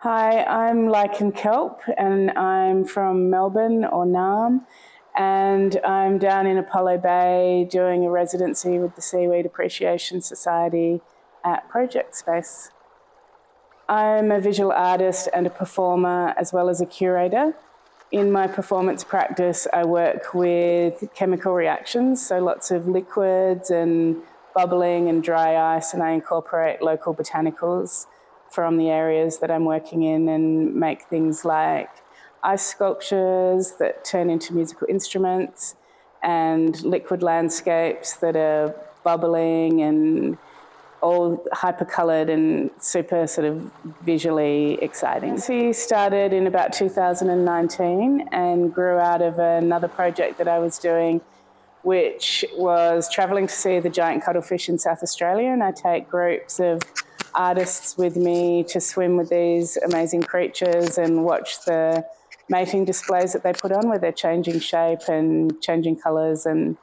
Hi, I'm Lichen Kelp and I'm from Melbourne or Naarm, and I'm down in Apollo Bay doing a residency with the Seaweed Appreciation Society at Project Space. I'm a visual artist and a performer as well as a curator. In my performance practice, I work with chemical reactions, so lots of liquids and bubbling and dry ice, and I incorporate local botanicals from the areas that I'm working in and make things like ice sculptures that turn into musical instruments and liquid landscapes that are bubbling and all hyper-coloured and super sort of visually exciting. SASi started in about 2019 and grew out of another project that I was doing, which was travelling to see the giant cuttlefish in South Australia, and I take groups of artists with me to swim with these amazing creatures and watch the mating displays that they put on where they're changing shape and changing colours and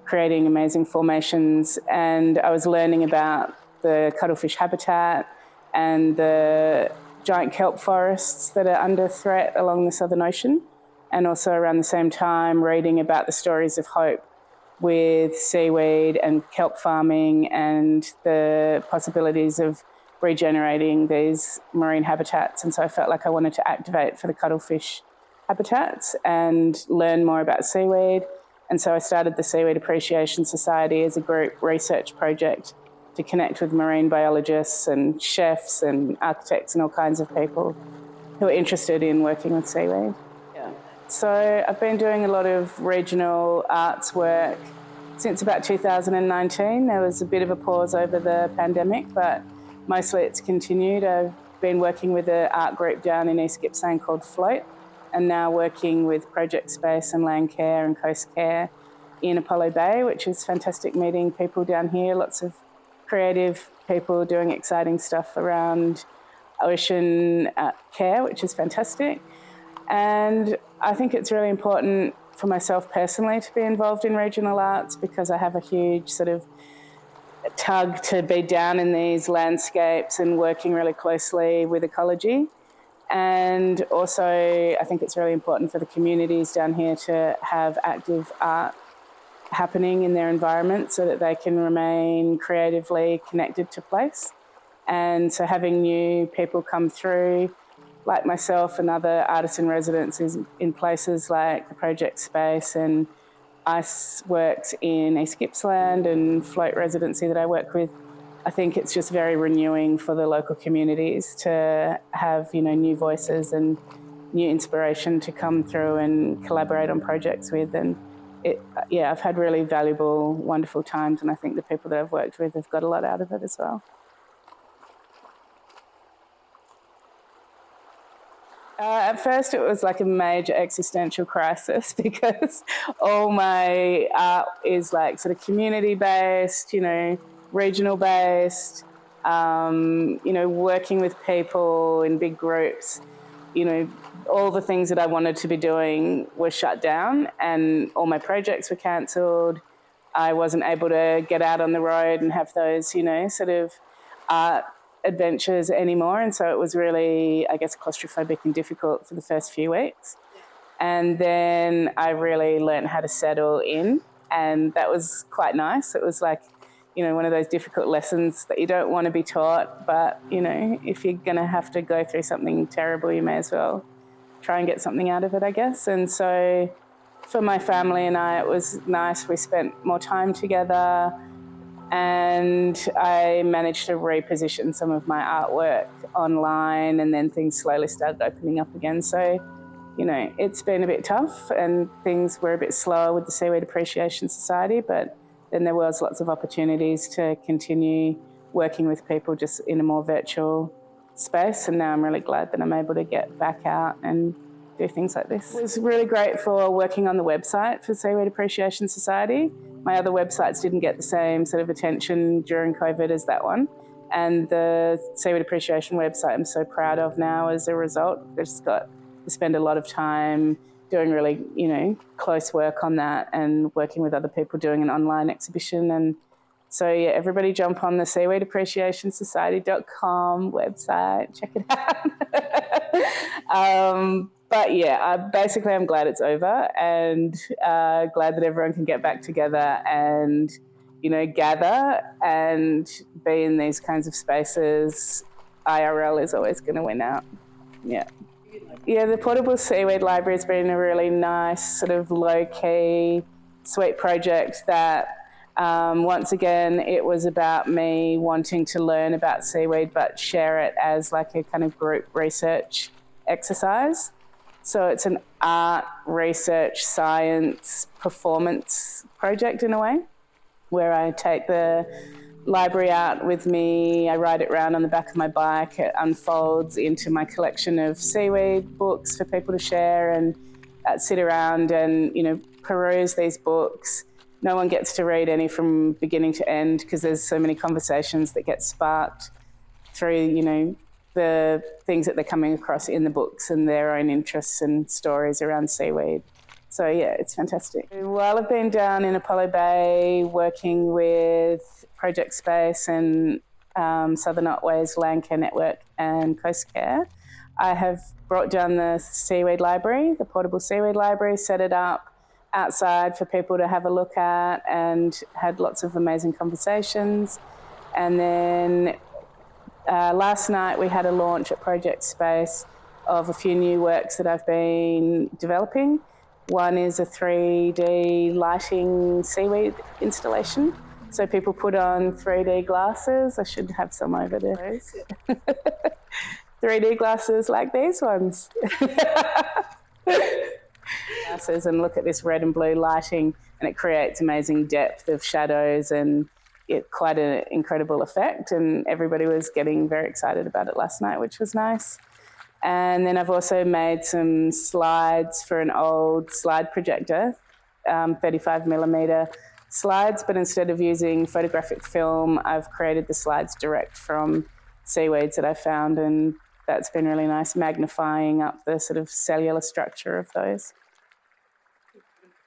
creating amazing formations. And I was learning about the cuttlefish habitat and the giant kelp forests that are under threat along the Southern Ocean, and also around the same time reading about the stories of hope with seaweed and kelp farming and the possibilities of regenerating these marine habitats. And so I felt like I wanted to activate for the cuttlefish habitats and learn more about seaweed. And so I started the Seaweed Appreciation Society as a group research project to connect with marine biologists and chefs and architects and all kinds of people who are interested in working with seaweed. So I've been doing a lot of regional arts work since about 2019. There was a bit of a pause over the pandemic, but mostly it's continued. I've been working with an art group down in East Gippsland called Float, and now working with Project Space and Land Care and Coastcare in Apollo Bay, which is fantastic, meeting people down here, lots of creative people doing exciting stuff around ocean care, which is fantastic. And I think it's really important for myself personally to be involved in regional arts because I have a huge sort of tug to be down in these landscapes and working really closely with ecology. And also, I think it's really important for the communities down here to have active art happening in their environment so that they can remain creatively connected to place. And so having new people come through, like myself and other artists in residences in places like the Project Space and Ice Works in East Gippsland and Float Residency that I work with, I think it's just very renewing for the local communities to have, new voices and new inspiration to come through and collaborate on projects with. And I've had really valuable, wonderful times, and I think the people that I've worked with have got a lot out of it as well. At first it was like a major existential crisis because all my art is like sort of community-based, regional-based, working with people in big groups. All the things that I wanted to be doing were shut down and all my projects were cancelled. I wasn't able to get out on the road and have those, sort of art adventures anymore. And so it was really, I guess, claustrophobic and difficult for the first few weeks. And then I really learned how to settle in, and that was quite nice. It was like, one of those difficult lessons that you don't want to be taught, but, if you're going to have to go through something terrible, you may as well try and get something out of it, I guess. And so for my family and I, it was nice. We spent more time together, and I managed to reposition some of my artwork online, and then things slowly started opening up again. So, it's been a bit tough and things were a bit slower with the Seaweed Appreciation Society, but then there was lots of opportunities to continue working with people just in a more virtual space. And now I'm really glad that I'm able to get back out and do things like this. It was really great for working on the website for Seaweed Appreciation Society. My other websites didn't get the same sort of attention during COVID as that one. And the Seaweed Appreciation website I'm so proud of now as a result. I've just got to spend a lot of time doing really, close work on that and working with other people doing an online exhibition. And So yeah, everybody jump on the seaweedappreciationsociety.com website, check it out. But yeah, I'm glad it's over, and glad that everyone can get back together and, you know, gather and be in these kinds of spaces. IRL is always going to win out. Yeah. Yeah, the Portable Seaweed Library has been a really nice, sort of low-key, sweet project that, once again, it was about me wanting to learn about seaweed but share it as like a kind of group research exercise. So it's an art, research, science, performance project in a way, where I take the library out with me, I ride it around on the back of my bike, it unfolds into my collection of seaweed books for people to share and sit around and, you know, peruse these books. No one gets to read any from beginning to end because there's so many conversations that get sparked through, you know, the things that they're coming across in the books and their own interests and stories around seaweed. So yeah, it's fantastic. While I've been down in Apollo Bay working with Project Space and Southern Otway's Land Care Network and Coastcare, I have brought down the Seaweed Library, the Portable Seaweed Library, set it up outside for people to have a look at, and had lots of amazing conversations. And then last night we had a launch at Project Space of a few new works that I've been developing. One is a 3D lighting seaweed installation. So people put on 3D glasses. I should have some over there. 3D glasses like these ones. Glasses, and look at this red and blue lighting, and it creates amazing depth of shadows and quite an incredible effect. And everybody was getting very excited about it last night, which was nice. And then I've also made some slides for an old slide projector, 35mm slides, but instead of using photographic film, I've created the slides direct from seaweeds that I found, and that's been really nice, magnifying up the sort of cellular structure of those.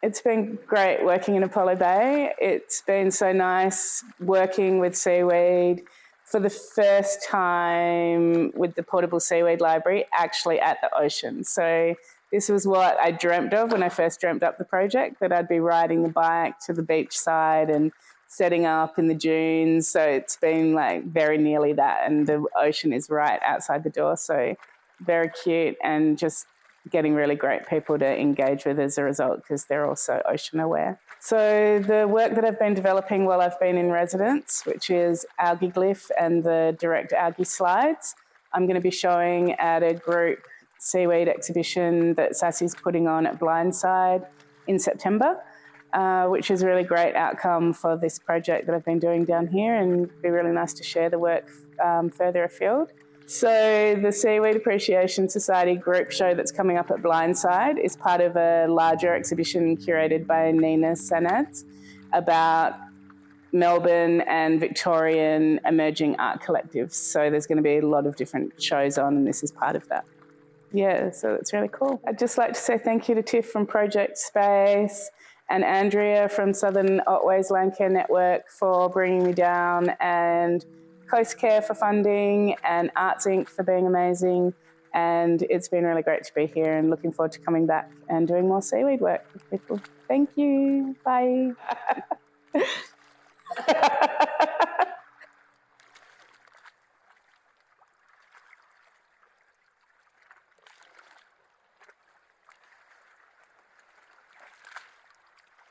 It's been great working in Apollo Bay. It's been so nice working with seaweed for the first time with the Portable Seaweed Library actually at the ocean. So this was what I dreamt of when I first dreamt up the project, that I'd be riding the bike to the beach side and setting up in the dunes. So it's been like very nearly that, and the ocean is right outside the door. So very cute, and just getting really great people to engage with as a result because they're also ocean aware. So the work that I've been developing while I've been in residence, which is Algaeglyph and the direct algae slides, I'm going to be showing at a group seaweed exhibition that SASi's putting on at Blindside in September, which is a really great outcome for this project that I've been doing down here, and it'd be really nice to share the work further afield. So the Seaweed Appreciation Society group show that's coming up at Blindside is part of a larger exhibition curated by Nina Sanad about Melbourne and Victorian emerging art collectives. So there's going to be a lot of different shows on, and this is part of that. Yeah, so it's really cool. I'd just like to say thank you to Tiff from Project Space and Andrea from Southern Otway's Land Care Network for bringing me down, and Coastcare for funding, and Arts Inc. for being amazing. And it's been really great to be here, and looking forward to coming back and doing more seaweed work with people. Thank you. Bye.